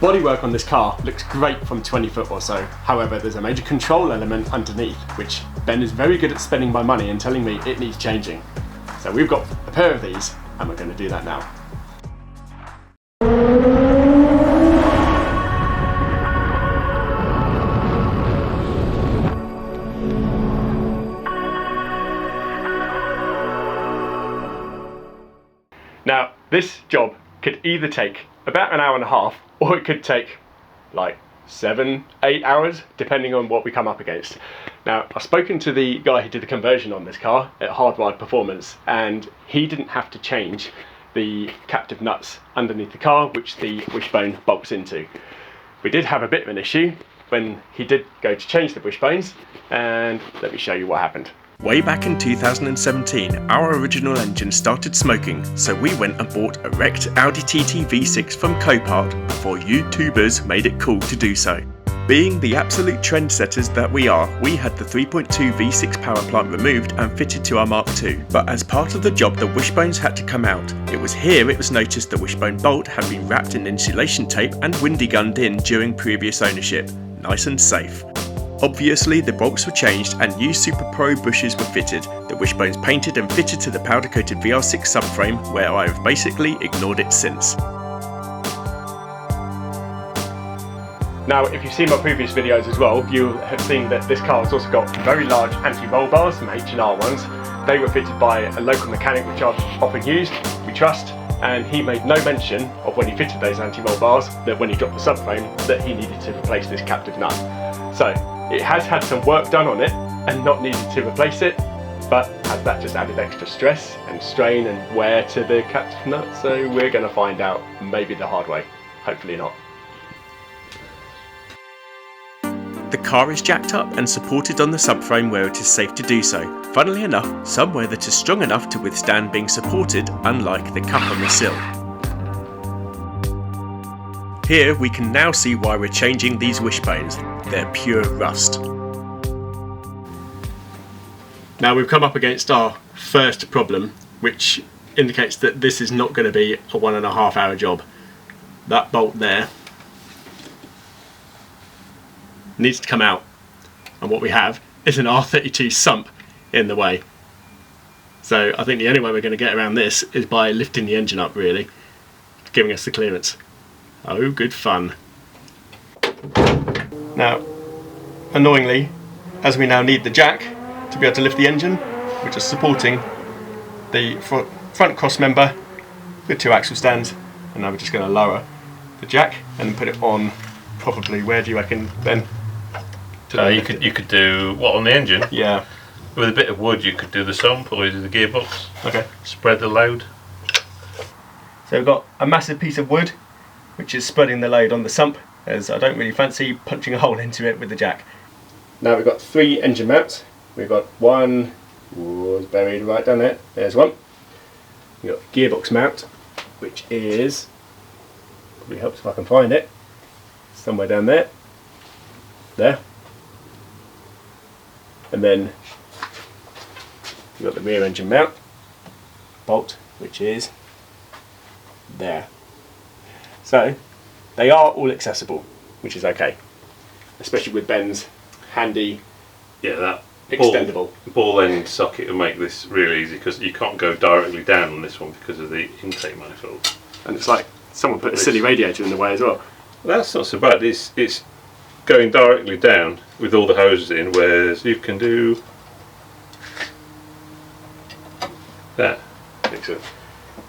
bodywork on this car looks great from 20 foot or so. However, there's a major control element underneath, which Ben is very good at spending my money and telling me it needs changing. So we've got a pair of these and we're going to do that now. Now, this job could either take about an hour and a half, or it could take like 7-8 hours, depending on what we come up against. Now, I've spoken to the guy who did the conversion on this car at Hardwired Performance, and he didn't have to change the captive nuts underneath the car, which the wishbone bolts into. We did have a bit of an issue when he did go to change the wishbones, and let me show you what happened. Way back in 2017, our original engine started smoking, so we went and bought a wrecked Audi TT V6 from Copart before YouTubers made it cool to do so. Being the absolute trendsetters that we are, we had the 3.2 V6 power plant removed and fitted to our Mark II, but as part of the job the wishbones had to come out. It was here it was noticed the wishbone bolt had been wrapped in insulation tape and windy gunned in during previous ownership. Nice and safe. Obviously the bolts were changed and new Super Pro bushes were fitted, the wishbones painted and fitted to the powder coated VR6 subframe, where I have basically ignored it since. Now, if you've seen my previous videos as well, you'll have seen that this car has also got very large anti-roll bars, some H&R ones. They were fitted by a local mechanic which I've often used, we trust, and he made no mention of when he fitted those anti-roll bars that when he dropped the subframe that he needed to replace this captive nut. So it has had some work done on it and not needed to replace it, but has that just added extra stress and strain and wear to the captive nut? So we're going to find out, maybe the hard way, hopefully not. The car is jacked up and supported on the subframe where it is safe to do so. Funnily enough, somewhere that is strong enough to withstand being supported, unlike the cup on the sill. Here we can now see why we're changing these wishbones. They're pure rust. Now we've come up against our first problem, which indicates that this is not going to be a 1.5 hour job. That bolt there needs to come out, and what we have is an R32 sump in the way. So I think the only way we're going to get around this is by lifting the engine up, really, giving us the clearance. Oh, good fun. Now, annoyingly, as we now need the jack to be able to lift the engine, we're just supporting the front cross member with 2 axle stands, and now we're just going to lower the jack and then put it on, probably, where do you reckon, Ben? You could do, what, on the engine? Yeah. With a bit of wood you could do the sump or do the gearbox. Okay. Spread the load. So we've got a massive piece of wood which is spreading the load on the sump, as I don't really fancy punching a hole into it with the jack. Now we've got 3 engine mounts. We've got one, was buried right down there, there's one. We've got a gearbox mount, which is, probably helps if I can find it, somewhere down there. There. And then we've got the rear engine mount bolt, which is there. So they are all accessible, which is okay, especially with Ben's handy, that extendable ball end socket will make this really easy, because you can't go directly down on this one because of the intake manifold. And it's like someone put a silly radiator in the way as well. That's not so bad. It's going directly down with all the hoses in, whereas you can do that. Excellent.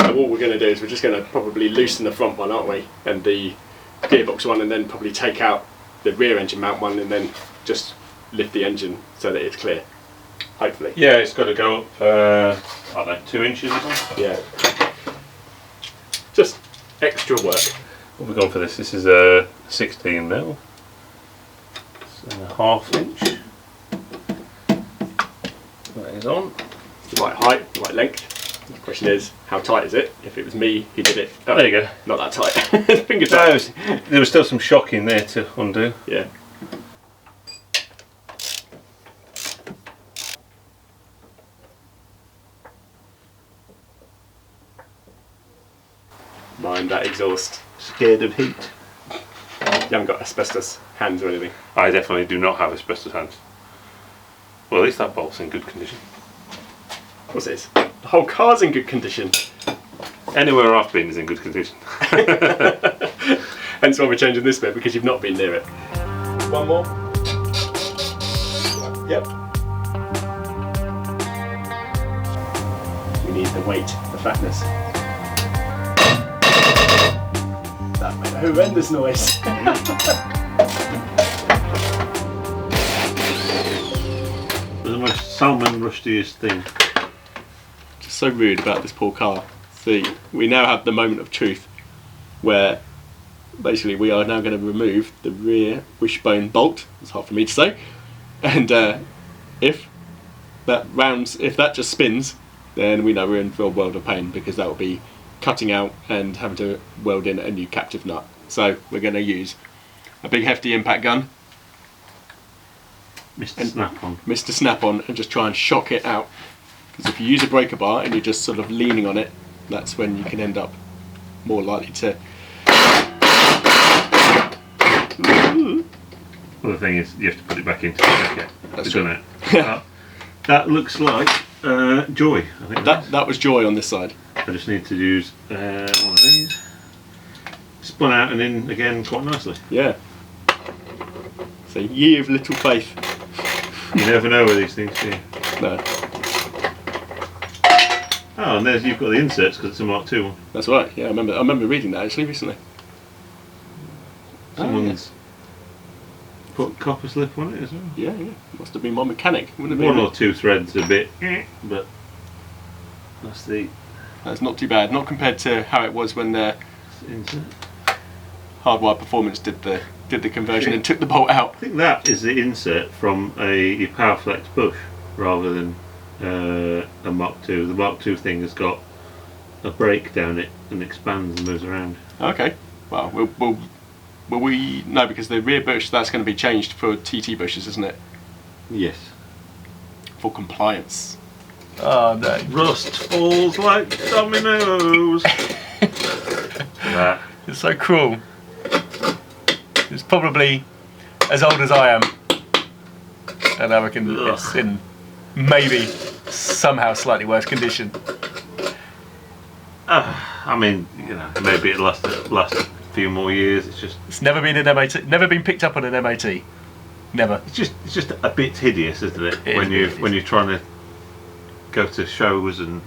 And what we're going to do is we're just going to probably loosen the front one, aren't we, and the gearbox one, and then probably take out the rear engine mount one and then just lift the engine so that it's clear, hopefully. Yeah, it's got to go up, I don't know, 2 inches or something. Yeah. Just extra work. What have we gone for this? This is a 16mm. It's a 1/2 inch. That is on. It's the right height, the right length. The question is, how tight is it? If it was me who did it, oh, there you go. Not that tight. Finger tight. There was still some shock in there to undo. Yeah. Mind that exhaust. Scared of heat. haven't got asbestos hands or anything. I definitely do not have asbestos hands. Well, at least that bolt's in good condition. What's this? The whole car's in good condition. Anywhere I've been is in good condition. Hence why we're changing this bit, because you've not been near it. One more. Yep. We need the weight, the fatness. That made a horrendous noise. The most salmon rustiest thing. Just so rude about this poor car. See, we now have the moment of truth where basically we are now going to remove the rear wishbone bolt. It's hard for me to say. And if that just spins, then we know we're in for a world of pain, because that will be cutting out and having to weld in a new captive nut. So we're going to use a big hefty impact gun, Mr. Snap-on. Mr. Snap-on, and just try and shock it out. Because if you use a breaker bar and you're just sort of leaning on it, that's when you can end up more likely to. Well, the thing is, you have to put it back into the jacket. That's We've true. done it. That looks like Joy. I think That was Joy on this side. I just need to use one of these. Spun out and in again quite nicely. Yeah. So ye of little faith. You never know with these things, do you? No, Oh, and there's, you've got the inserts because it's a Mark II one. that's right. Yeah, I remember reading that actually recently. Someone's put copper slip on it as well. Yeah, yeah. Must have been my mechanic. Wouldn't it One be? or two threads a bit, but that's the That's not too bad. Not compared to how it was when insert. Hardwire Performance did the conversion and took the bolt out. I think that is the insert from a Powerflex bush rather than a Mark II. The Mark II thing has got a brake down it and expands and moves around. Okay. Well, will we? No, because the rear bush, that's going to be changed for TT bushes, isn't it? Yes. For compliance. Oh no. Rust falls like dominoes. That. It's so cruel. It's probably as old as I am, and I reckon it's in maybe somehow slightly worse condition. I mean, you know, maybe it'll last a few more years. It's never been an MOT, never been picked up on an MOT. Never. It's just a bit hideous, isn't it? It is when you're trying to go to shows and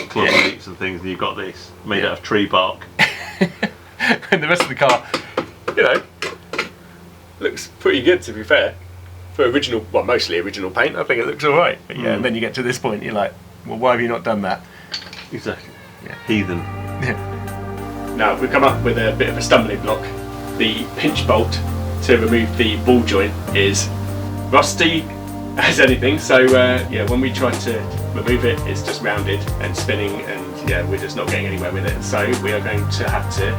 club meets and things, and you've got this made out of tree bark. And the rest of the car, you know, looks pretty good, to be fair. For original, well, mostly original paint, I think it looks alright. Yeah, and then you get to this point, you're like, well, why have you not done that? Exactly. Yeah. Heathen. Yeah. Now, we've come up with a bit of a stumbling block. The pinch bolt to remove the ball joint is rusty as anything, so yeah, when we try to remove it, it's just rounded and spinning, and yeah, we're just not getting anywhere with it. So we are going to have to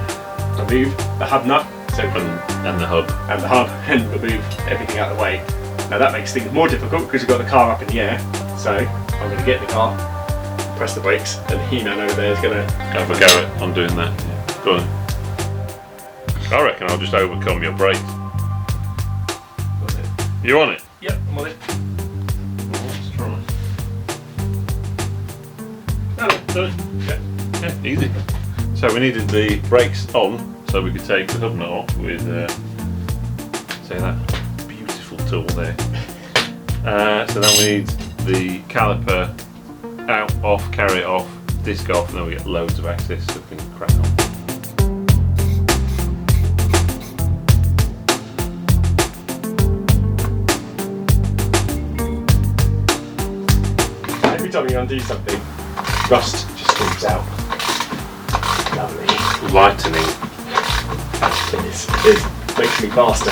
remove the hub nut, so And the hub. and remove everything out of the way. Now that makes things more difficult because we've got the car up in the air. So I'm going to get in the car, press the brakes, and He-Man over there is going to Have a go at on doing that. Yeah. Go on. I reckon I'll just overcome your brakes. You're on it? Yep, I'm on it. Let's try. Yeah, easy. So we needed the brakes on so we could take the hub nut off with, say, that beautiful tool there. So then we need the caliper out, off, carry it off, disc off, and then we get loads of access so we can crack on. Every time you undo something, rust just comes out. Lovely. Lightening. It makes me faster.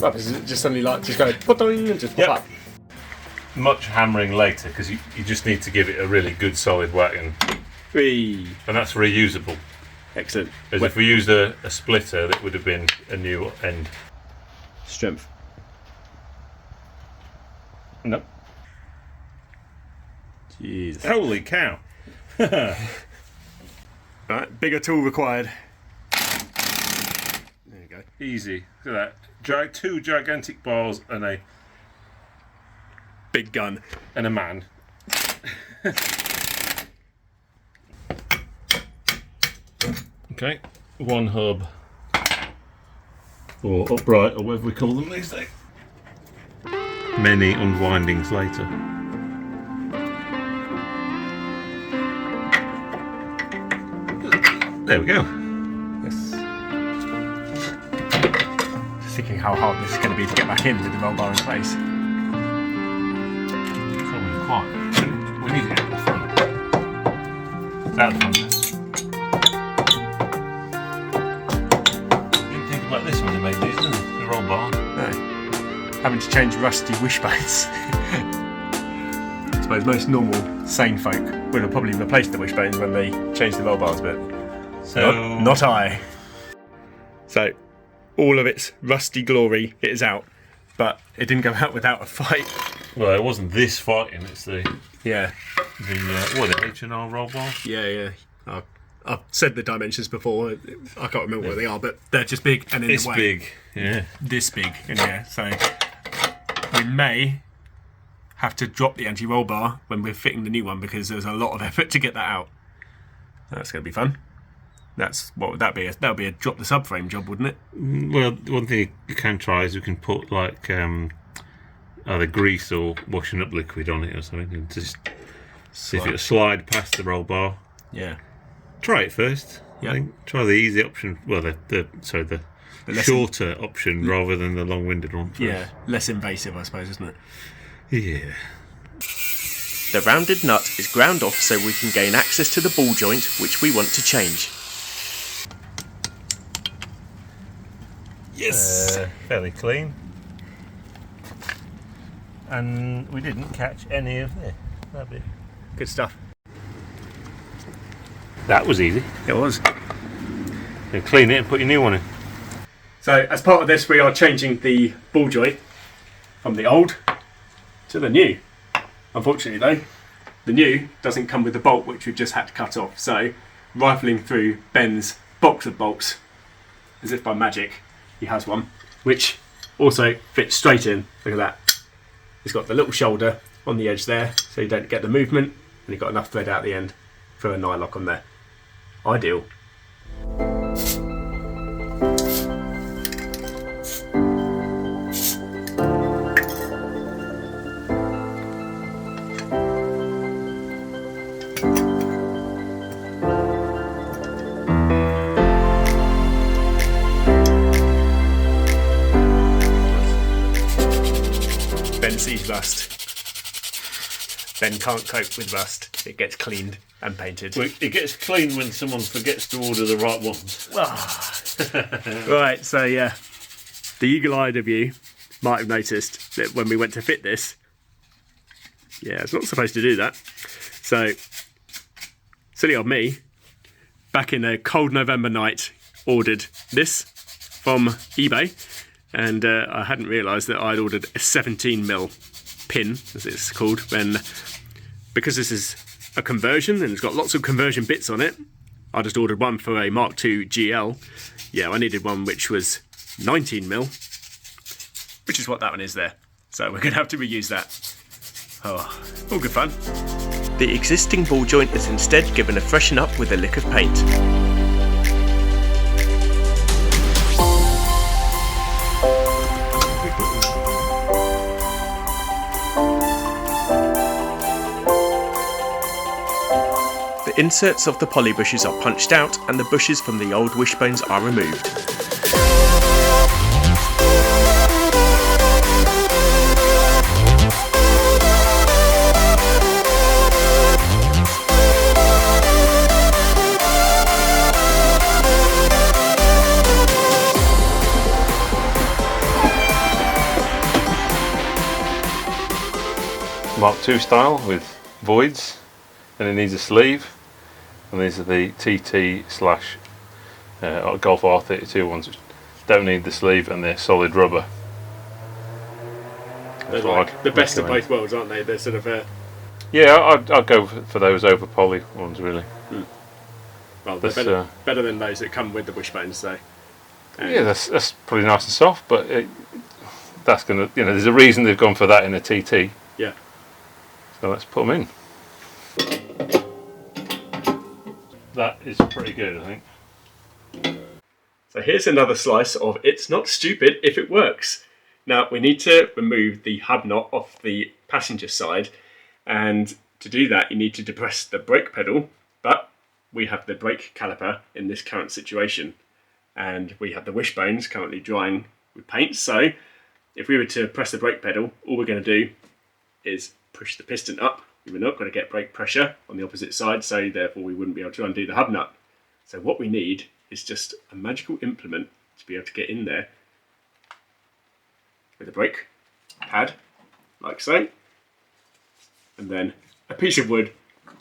Right, is it just suddenly like just go and just pop up? Much hammering later because you just need to give it a really good solid whack, and that's reusable. Excellent. As if we used a splitter, that would have been a new end. Strength. No. Jeez. Holy cow! Right, bigger tool required. There you go. Easy. Look at that. Two gigantic bars and a Big gun. man. Okay, one hub, or upright, or whatever we call them these days. Many unwindings later. There we go. Yes. Just thinking how hard this is going to be to get back in with the roll bar in place. Probably quite. We need it out the front. It's out the front. Didn't think about this when they made these, didn't they? The roll bar. No. Having to change rusty wishbones. I suppose most normal, sane folk would have probably replaced the wishbones when they changed the roll bars, but not I. So, all of its rusty glory is out, but it didn't go out without a fight. Well, it wasn't this fighting, it's the the H&R roll bar? Yeah. I've said the dimensions before. I can't remember what they are, but they're just big and in It's the way. big, yeah. This big in here, so we may have to drop the anti-roll bar when we're fitting the new one because there's a lot of effort to get that out. That's going to be fun. What would that be? That would be a drop the subframe job, wouldn't it? Well, one thing you can try is we can put like either grease or washing up liquid on it or something, and just see if it'll slide past the roll bar. Yeah. Try it first. Yeah. I think. Try the easy option. Well, the shorter option rather than the long-winded one. First. Yeah, less invasive, I suppose, isn't it? Yeah. The rounded nut is ground off so we can gain access to the ball joint which we want to change. Yes. Fairly clean. And we didn't catch any of that bit. Good stuff. That was easy. It was. You clean it and put your new one in. So, as part of this, we are changing the ball joint from the old to the new. Unfortunately, though, the new doesn't come with the bolt, which we've just had to cut off. So, rifling through Ben's box of bolts, as if by magic, he has one, which also fits straight in. Look at that. It's got the little shoulder on the edge there, so you don't get the movement, and you've got enough thread out the end for a nylock on there. Ideal. Ben sees rust. Ben can't cope with rust. It gets cleaned and painted. Well, it gets clean when someone forgets to order the right ones. Right, so yeah, the eagle-eyed of you might have noticed that when we went to fit this, it's not supposed to do that. So, silly old me, back in a cold November night, ordered this from eBay, and I hadn't realised that I'd ordered a 17mm pin, as it's called, because this is a conversion and it's got lots of conversion bits on it. I just ordered one for a Mark II GL. Yeah, I needed one which was 19mm, which is what that one is there. So we're going to have to reuse that. Oh, all good fun. The existing ball joint is instead given a freshen up with a lick of paint. The inserts of the polybushes are punched out and the bushes from the old wishbones are removed. Mark II style with voids, and it needs a sleeve. And these are the TT slash Golf R32 ones which don't need the sleeve and they're solid rubber. They're like the best of both worlds, aren't they? They're sort of Yeah, I'd go for those over poly ones, really. Well, they're better than those that come with the wishbones, though. Yeah, that's pretty nice and soft, but that's gonna, there's a reason they've gone for that in a TT. Yeah. So let's put them in. That is pretty good, I think. So here's another slice of It's Not Stupid If It Works. Now we need to remove the hub knot off the passenger side, and to do that you need to depress the brake pedal, but we have the brake caliper in this current situation, and we have the wishbones currently drying with paint, so if we were to press the brake pedal, all we're going to do is push the piston up. We're not going to get brake pressure on the opposite side, so therefore we wouldn't be able to undo the hub nut. So what we need is just a magical implement to be able to get in there with a brake pad, like so, and then a piece of wood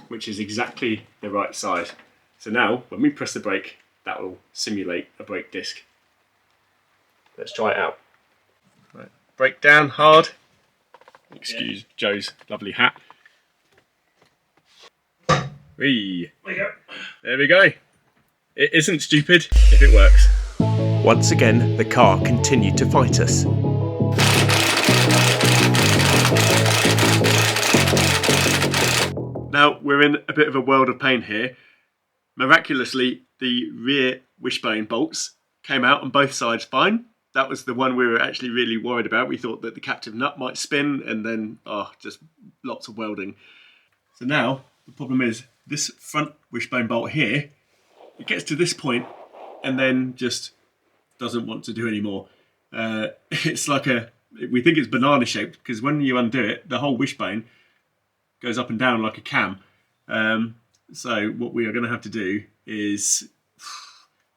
which is exactly the right size. So now when we press the brake, that will simulate a brake disc. Let's try it out. Right. Brake down hard. Excuse Joe's lovely hat. Whee. There we go. It isn't stupid if it works. Once again, the car continued to fight us. Now we're in a bit of a world of pain here. Miraculously, the rear wishbone bolts came out on both sides fine. That was the one we were actually really worried about. We thought that the captive nut might spin, and then just lots of welding. So now the problem is this front wishbone bolt here, it gets to this point and then just doesn't want to do any more. It's like we think it's banana shaped, because when you undo it, the whole wishbone goes up and down like a cam. So what we are going to have to do is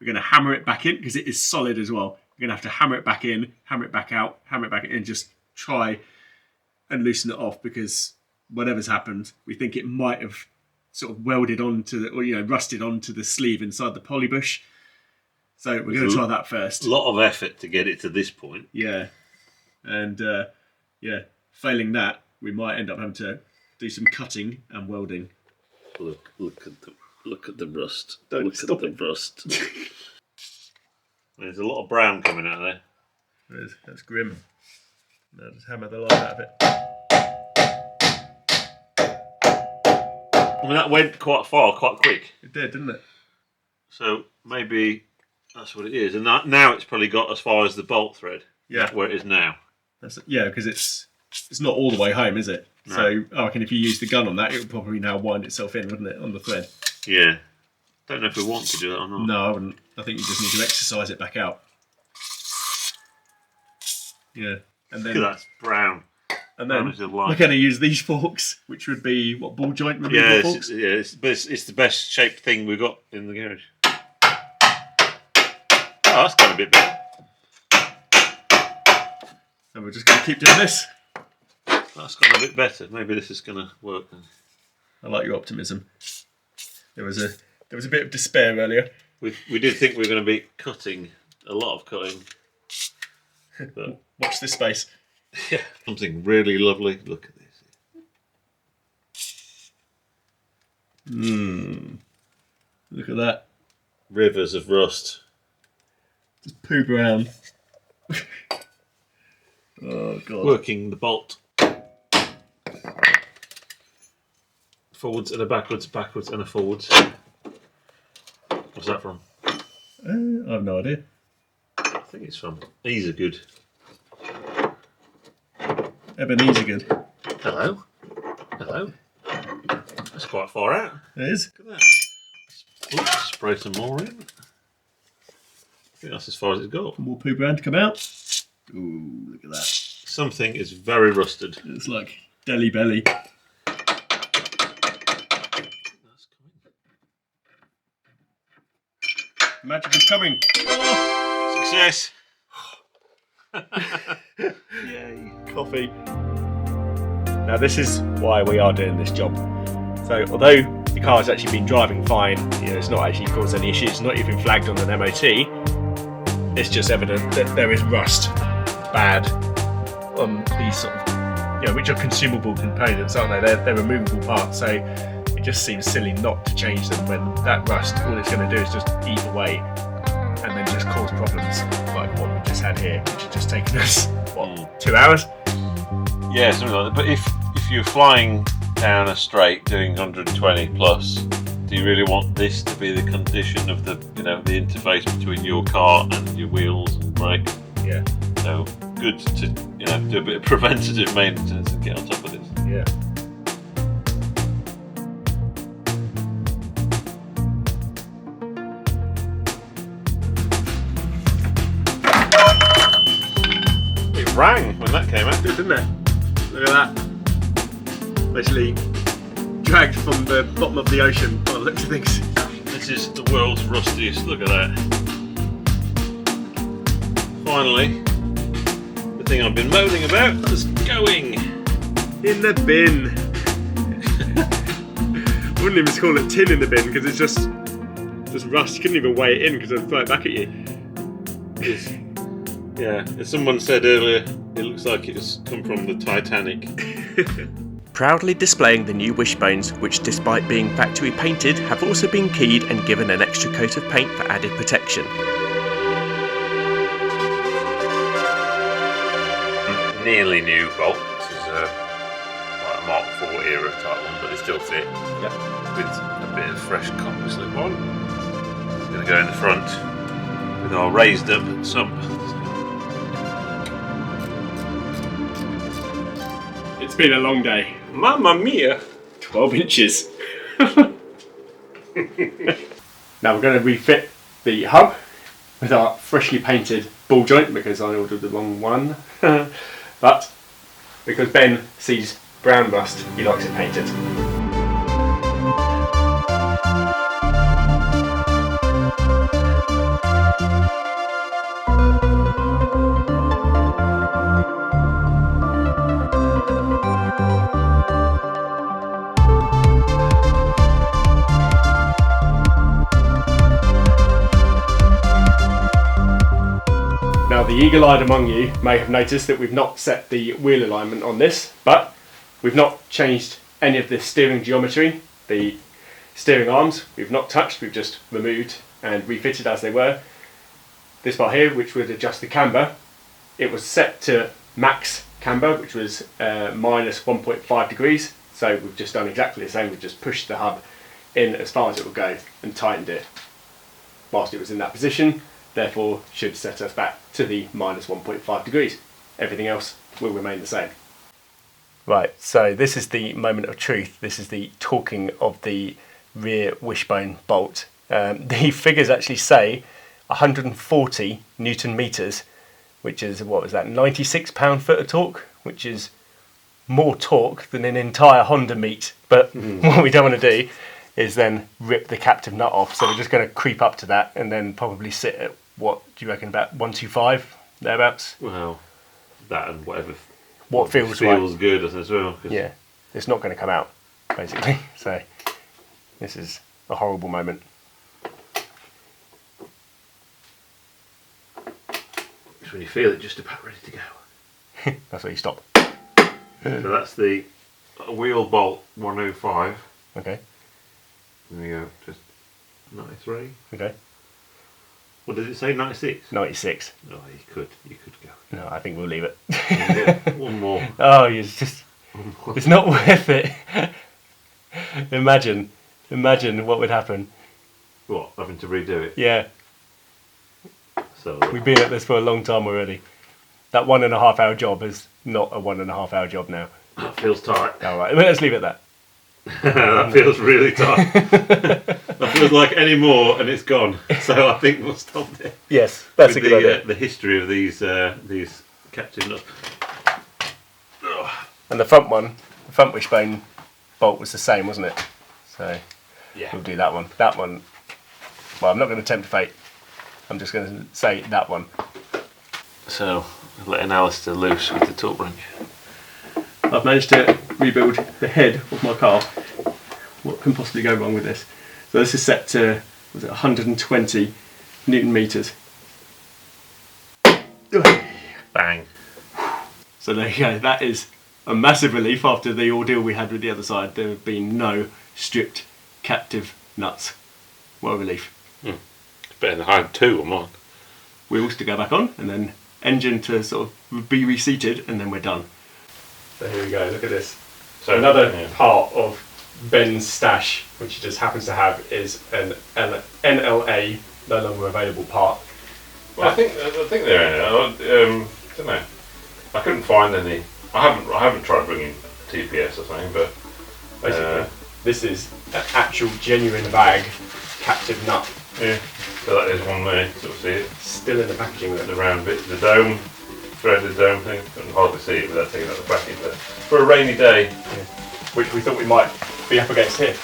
we're going to hammer it back in, because it is solid as well. We're going to have to hammer it back in, hammer it back out, hammer it back in, and just try and loosen it off, because whatever's happened, we think it might have sort of welded onto or rusted onto the sleeve inside the polybush. So we're going to try that first. A lot of effort to get it to this point. Yeah, and failing that, we might end up having to do some cutting and welding. Look at the rust. Don't look stop at the rust. There's a lot of brown coming out of there. That's grim. Now just hammer the life out of it. I mean, that went quite far, quite quick. It did, didn't it? So maybe that's what it is. And now it's probably got as far as the bolt thread. Yeah. Where it is now. Because it's not all the way home, is it? No. So I reckon if you use the gun on that, it would probably now wind itself in, wouldn't it, on the thread? Yeah. Don't know if we want to do that or not. No, I wouldn't. I think you just need to exercise it back out. Yeah. And then Look at that, it's brown. And then Brown as a we're light. going to use these forks, which would be, ball joint removal Yeah, forks? it's the best shaped thing we've got in the garage. Oh, that's got a bit better. And we're just going to keep doing this. That's got a bit better. Maybe this is going to work then. I like your optimism. There was a bit of despair earlier. We did think we were going to be cutting, a lot of cutting. But Watch this space. yeah, something really lovely. Look at this. Look at that. Rivers of rust. Just poo brown. Oh, God. Working the bolt. Forwards and a backwards, backwards and a forwards. What's that from? I have no idea. I think it's from These are good. Ebenezer good. Hello. Hello. That's quite far out. It is. Look at that. Oops, spray some more in. I think that's as far as it's got. More poo brown to come out. Ooh, look at that. Something is very rusted. It's like Deli Belly. That's coming. Magic is coming. Oh, Success. yay. Coffee. Now this is why we are doing this job. So although the car's actually been driving fine, it's not actually caused any issues, it's not even flagged on an MOT, it's just evident that there is rust bad on these sort of which are consumable components, aren't they? They're removable parts, so it just seems silly not to change them when that rust, all it's going to do is just eat away and then just cause problems like what we just had here, which has just taken us, 2 hours? Yeah, something like that. But if you're flying down a straight doing 120 plus, do you really want this to be the condition of the the interface between your car and your wheels and brake? Yeah. So good to do a bit of preventative maintenance and get on top of this. Yeah. It rang when that came out, Didn't it? Look at that. Basically dragged from the bottom of the ocean by the looks of things. This is the world's rustiest. Look at that. Finally, the thing I've been moaning about is going in the bin. I wouldn't even call it tin in the bin because it's just rust. You couldn't even weigh it in because it'd fly it back at you. Yeah, as someone said earlier, it looks like it's come from the Titanic. Proudly displaying the new Wishbones, which despite being factory painted, have also been keyed and given an extra coat of paint for added protection. Nearly new bolt. This is like a Mark IV era type one, but they still fit. Yeah. With a bit of fresh copper slip on. It's going to go in the front with our raised up sump. It's been a long day. Mamma mia! 12 inches. Now we're going to refit the hub with our freshly painted ball joint because I ordered the wrong one. But because Ben sees brown rust, he likes it painted. Now the eagle-eyed among you may have noticed that we've not set the wheel alignment on this, but we've not changed any of the steering geometry. The steering arms we've not touched, we've just removed and refitted as they were. This part here, which would adjust the camber, it was set to max camber, which was minus 1.5 degrees. So we've just done exactly the same, we've just pushed the hub in as far as it will go and tightened it whilst it was in that position. Therefore should set us back to the minus 1.5 degrees. Everything else will remain the same. Right, so this is the moment of truth. This is the torquing of the rear wishbone bolt. The figures actually say 140 Newton meters, which is, what was that, 96 pound-foot of torque, which is more torque than an entire Honda meet. But what we don't want to do is then rip the captive nut off. So we're just going to creep up to that and then probably sit at, what do you reckon, about 125, thereabouts? Well, that and whatever. What feels right. good as well. Yeah, it's not going to come out, basically. So this is a horrible moment. It's when you feel it just about ready to go. That's where you stop. So that's the wheel bolt 105. Okay. There we go, just 93. Okay. What did it say, 96? 96. Oh, you could go. No, I think we'll leave it. One more. Oh, it's not worth it. Imagine what would happen. What, having to redo it? Yeah. So we've been at this for a long time already. That 1.5 hour job is not a 1.5 hour job now. that feels tight. All right, let's leave it at that. That feels really tight. That feels like any more and it's gone. So I think we'll stop there. Yes, that's a good idea. The history of these captive nuts. And the front one, the front wishbone bolt was the same, wasn't it? So yeah, we'll do that one. That one. Well, I'm not going to tempt fate. I'm just going to say that one. So letting Alistair loose with the torque wrench. I've managed to rebuild the head of my car. What can possibly go wrong with this? So this is set to, was it 120 Newton meters. Bang. So there you go, that is a massive relief after the ordeal we had with the other side. There have been no stripped captive nuts. What a relief. It's better than I had 2 on mine. Wheels to go back on, and then engine to sort of be reseated, and then we're done. So here we go, look at this. So another part of Ben's stash, which he just happens to have, is an NLA, no longer available part. Well, I think they're in it. Don't know. I couldn't find any. I haven't tried bringing TPS or something, but basically, this is an actual genuine bag captive nut. Yeah. So that is one there. Sort of see it. Still in the packaging. The round bit, the dome, threaded dome thing. I can hardly see it without taking out the package. But for a rainy day, which we thought we might be up against here.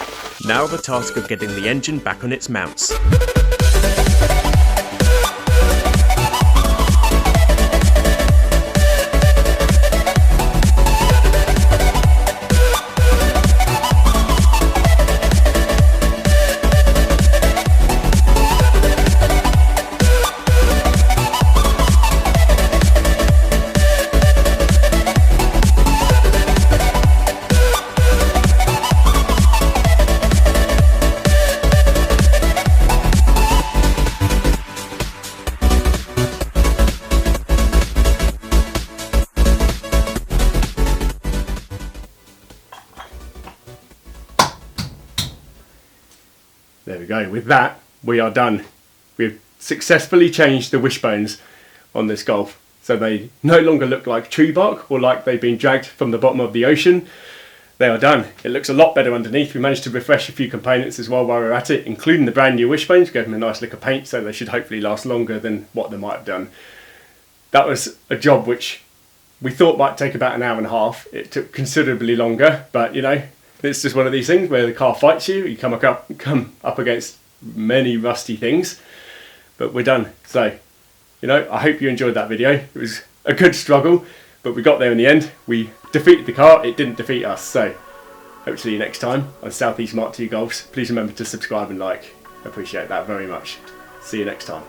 Now the task of getting the engine back on its mounts. There we go. With that, we are done. We've successfully changed the wishbones on this Golf, so they no longer look like tree bark or like they've been dragged from the bottom of the ocean. They are done. It looks a lot better underneath. We managed to refresh a few components as well while we were at it, including the brand new wishbones. Gave them a nice lick of paint, so they should hopefully last longer than what they might have done. That was a job which we thought might take about an hour and a half. It took considerably longer, but you know, it's just one of these things where the car fights you. You come up against many rusty things, but we're done. So, you know, I hope you enjoyed that video. It was a good struggle, but we got there in the end. We defeated the car. It didn't defeat us. So, hope to see you next time on Southeast Mk2 Golfs. Please remember to subscribe and like. I appreciate that very much. See you next time.